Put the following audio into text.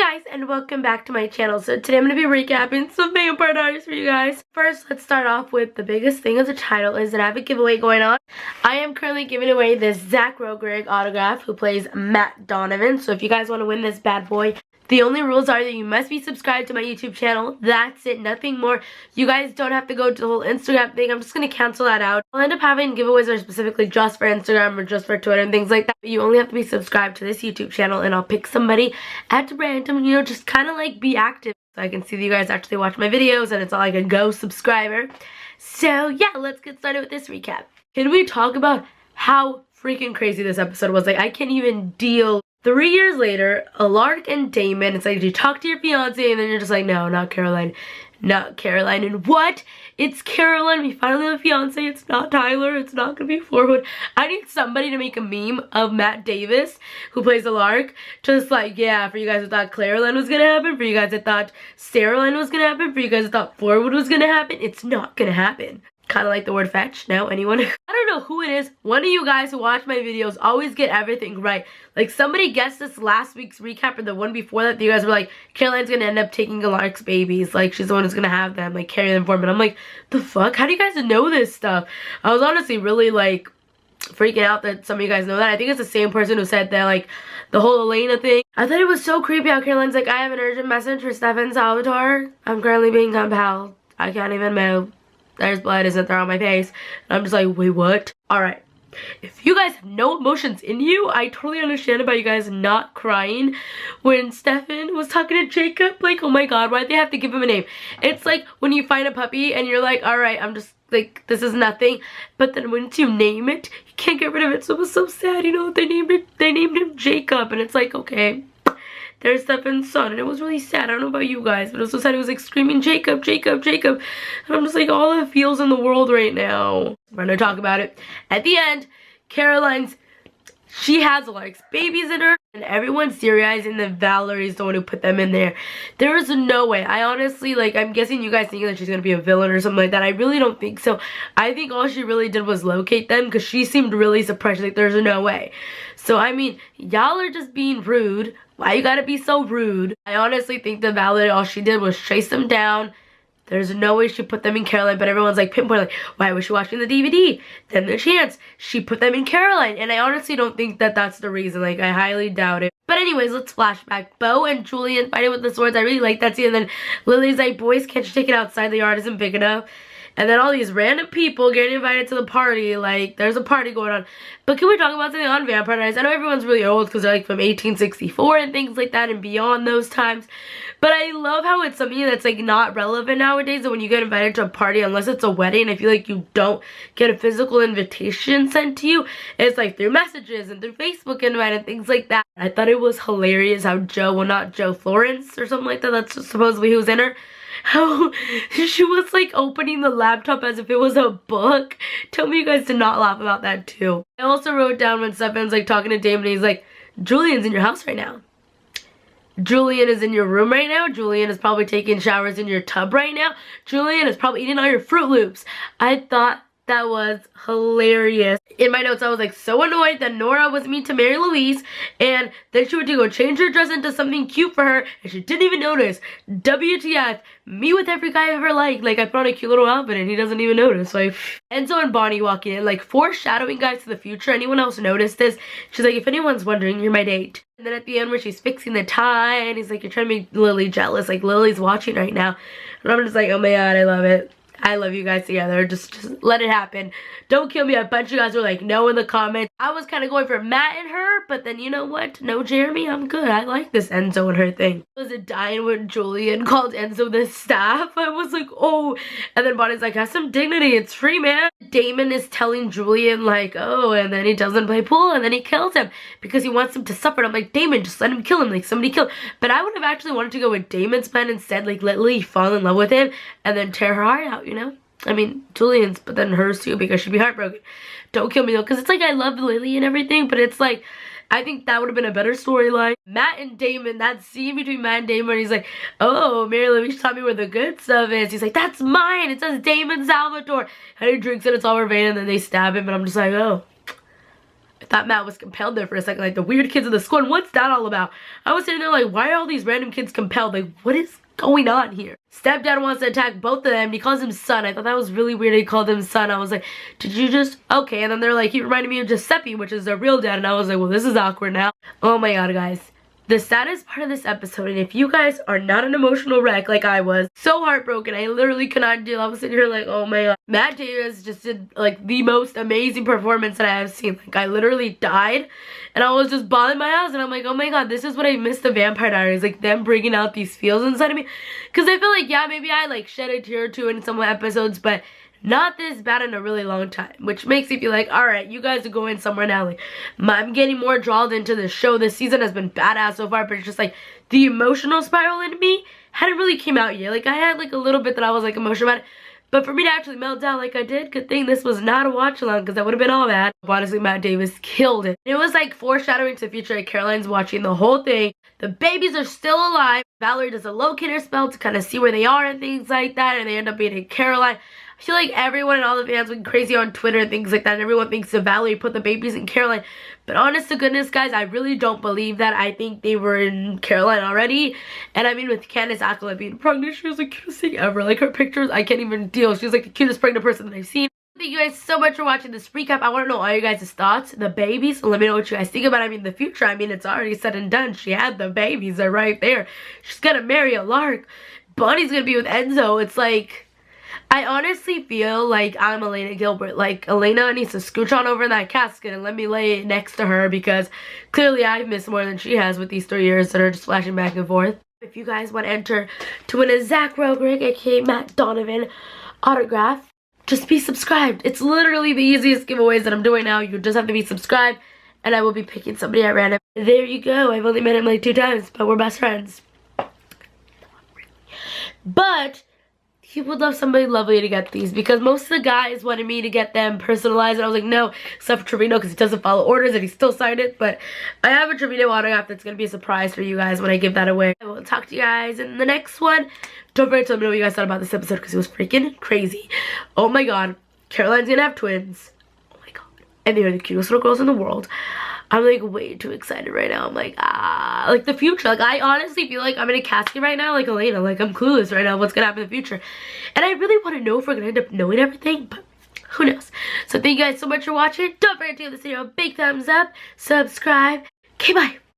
Hey guys, and welcome back to my channel. So today I'm going to be recapping some Vampire Diaries for you guys. First, let's start off with the biggest thing of the title is that I have a giveaway going on. I am currently giving away this Zach Rogrig autograph who plays Matt Donovan. So if you guys want to win this bad boy, the only rules are that you must be subscribed to my YouTube channel. That's it, nothing more. You guys don't have to go to the whole Instagram thing. I'm just going to cancel that out. I'll end up having giveaways that are specifically just for Instagram or just for Twitter and things like that. But you only have to be subscribed to this YouTube channel, and I'll pick somebody at random, you know, just kind of like be active. So I can see that you guys actually watch my videos and it's not like a go subscriber. So yeah, let's get started with this recap. Can we talk about how freaking crazy this episode was? Like, I can't even deal. 3 years later, Alark and Damon, it's like, you talk to your fiance, and then you're just like, no, not Caroline. Not Caroline. And what? It's Caroline. We finally have a fiance. It's not Tyler. It's not going to be Forwood. I need somebody to make a meme of Matt Davis, who plays Alark. Just like, yeah, for you guys who thought Caroline was going to happen, for you guys that thought Caroline was going to happen, for you guys that thought Forwood was going to happen, it's not going to happen. Kind of like the word fetch. No? Anyone? I don't know who it is. One of you guys who watch my videos always get everything right. Like, somebody guessed this last week's recap or the one before that. You guys were like, Caroline's gonna end up taking Alark's babies. Like, she's the one who's gonna have them, like, carry them for him. And I'm like, the fuck? How do you guys know this stuff? I was honestly really, like, freaking out that some of you guys know that. I think it's the same person who said that, like, the whole Elena thing. I thought it was so creepy how Caroline's like, I have an urgent message for Stefan Salvatore. I'm currently being compelled. I can't even move. There's blood, isn't there, on my face? And I'm just like, wait, what? Alright. If you guys have no emotions in you, I totally understand about you guys not crying when Stefan was talking to Jacob. Like, oh my god, why'd they have to give him a name? It's like when you find a puppy and you're like, alright, I'm just like, this is nothing. But then once you name it, you can't get rid of it. So it was so sad, you know, they named him Jacob. And it's like, okay, there's Stefan's son, and it was really sad. I don't know about you guys, but it was so sad. It was like screaming, Jacob, Jacob, Jacob. And I'm just like, all the feels in the world right now. We're gonna talk about it. At the end, Caroline's, she has Alark's babies in her, and everyone's theorizing that Valerie's the one who put them in there. There is no way. I honestly, like, I'm guessing you guys thinking that she's gonna be a villain or something like that. I really don't think so. I think all she really did was locate them, because she seemed really surprised. Like, there's no way. So, I mean, y'all are just being rude. Why you gotta be so rude? I honestly think that Valerie, all she did was chase them down. There's no way she put them in Caroline, but everyone's like pinpointing, like, why was she watching the DVD? Then the chance she put them in Caroline, and I honestly don't think that that's the reason. Like, I highly doubt it. But anyways, let's flashback. Bo and Julian fighting with the swords. I really like that scene. And then Lily's like, boys, can't you take it outside? The yard isn't big enough. And then all these random people getting invited to the party. Like, there's a party going on. But can we talk about something on Vampire Diaries? I know everyone's really old because they're like from 1864 and things like that and beyond those times. But I love how it's something that's like not relevant nowadays. That when you get invited to a party, unless it's a wedding, I feel like you don't get a physical invitation sent to you. It's like through messages and through Facebook invite and things like that. I thought it was hilarious how Joe, well, not Joe, Florence or something like that. That's supposedly who's in her. How she was like opening the laptop as if it was a book. Tell me you guys did not laugh about that too. I also wrote down when Stefan's like talking to Damon, he's like, Julian's in your house right now. Julian is in your room right now. Julian is probably taking showers in your tub right now. Julian is probably eating all your Fruit Loops. I thought that was hilarious. In my notes, I was like so annoyed that Nora was mean to Mary Louise, and then she went to go change her dress into something cute for her, and she didn't even notice. WTF, me with every guy I've ever liked. Like, I put on a cute little outfit and he doesn't even notice. Like, Enzo and Bonnie walking in, like, foreshadowing guys to the future. Anyone else notice this? She's like, if anyone's wondering, you're my date. And then at the end where she's fixing the tie, and he's like, you're trying to make Lily jealous. Like, Lily's watching right now. And I'm just like, oh my god, I love it. I love you guys together. Just let it happen. Don't kill me. A bunch of you guys were like, no in the comments. I was kind of going for Matt and her, but then you know what? No Jeremy, I'm good. I like this Enzo and her thing. Was it dying when Julian called Enzo the staff? I was like, oh. And then Bonnie's like, have some dignity. It's free, man. Damon is telling Julian like, oh, and then he doesn't play pool and then he kills him because he wants him to suffer. And I'm like, Damon, just let him kill him. Like, somebody kill him. But I would have actually wanted to go with Damon's plan instead. Like, let Lily fall in love with him and then tear her heart out, you know? I mean, Julian's, but then hers too, because she'd be heartbroken. Don't kill me though, because it's like I love Lily and everything, but it's like, I think that would have been a better storyline. Matt and Damon, that scene between Matt and Damon, he's like, oh, Mary Louise taught me where the good stuff is. He's like, that's mine. It says Damon Salvatore. And he drinks it, it's all her vein, and then they stab him, and I'm just like, oh. I thought Matt was compelled there for a second, like the weird kids in the school, and what's that all about? I was sitting there like, why are all these random kids compelled? Like, what is going on here? Stepdad wants to attack both of them, and he calls him son. I thought that was really weird he called him son. I was like, did you just, okay, and then they're like, he reminded me of Giuseppe, which is their real dad, and I was like, well, this is awkward now. Oh my god, guys. The saddest part of this episode, and if you guys are not an emotional wreck like I was, so heartbroken, I literally could not deal. I was sitting here like, oh my god. Matt Davis just did like the most amazing performance that I have seen. Like, I literally died, and I was just bawling my eyes, and I'm like, oh my god, this is what I missed the Vampire Diaries, like them bringing out these feels inside of me. Because I feel like, yeah, maybe I like shed a tear or two in some episodes, but not this bad in a really long time, which makes me feel like, alright, you guys are going somewhere now. Like, I'm getting more drawn into the show. This season has been badass so far, but it's just like the emotional spiral in me hadn't really came out yet. Like, I had like a little bit that I was like emotional about it, but for me to actually melt down like I did, good thing this was not a watch along, because that would have been all bad. Honestly, Matt Davis killed it. It was like foreshadowing to the future. Like, Caroline's watching the whole thing. The babies are still alive. Valerie does a locator spell to kind of see where they are and things like that, and they end up being in Caroline. I feel like everyone and all the fans went crazy on Twitter and things like that, and everyone thinks that Valerie put the babies in Caroline. But honest to goodness, guys, I really don't believe that. I think they were in Caroline already. And I mean, with Candace Acolyte being pregnant, she was the cutest thing ever. Like, her pictures, I can't even deal. She's like the cutest pregnant person that I've seen. Thank you guys so much for watching this recap. I want to know all you guys' thoughts. The babies, so let me know what you guys think about it. I mean, the future, I mean, it's already said and done. She had the babies. They're right there. She's gonna marry a lark. Bunny's gonna be with Enzo. It's like, I honestly feel like I'm Elena Gilbert. Like, Elena needs to scooch on over in that casket and let me lay it next to her, because clearly I've missed more than she has with these 3 years that are just flashing back and forth. If you guys want to enter to win a Zach Rogrig, aka Matt Donovan autograph, just be subscribed. It's literally the easiest giveaways that I'm doing now. You just have to be subscribed, and I will be picking somebody at random. There you go. I've only met him like 2 times, but we're best friends. But he would love somebody lovely to get these, because most of the guys wanted me to get them personalized, and I was like, no, except for Trevino, because he doesn't follow orders and he still signed it. But I have a Trevino autograph that's going to be a surprise for you guys when I give that away. I will talk to you guys in the next one. Don't forget to let me know what you guys thought about this episode, because it was freaking crazy. Oh my god, Caroline's gonna have twins. Oh my god, and they're the cutest little girls in the world. I'm like way too excited right now. I'm like, like the future. Like, I honestly feel like I'm in a casket right now, like Elena. Like, I'm clueless right now what's gonna happen in the future. And I really want to know if we're gonna end up knowing everything, but who knows. So thank you guys so much for watching. Don't forget to give this video a big thumbs up, subscribe. Okay, bye.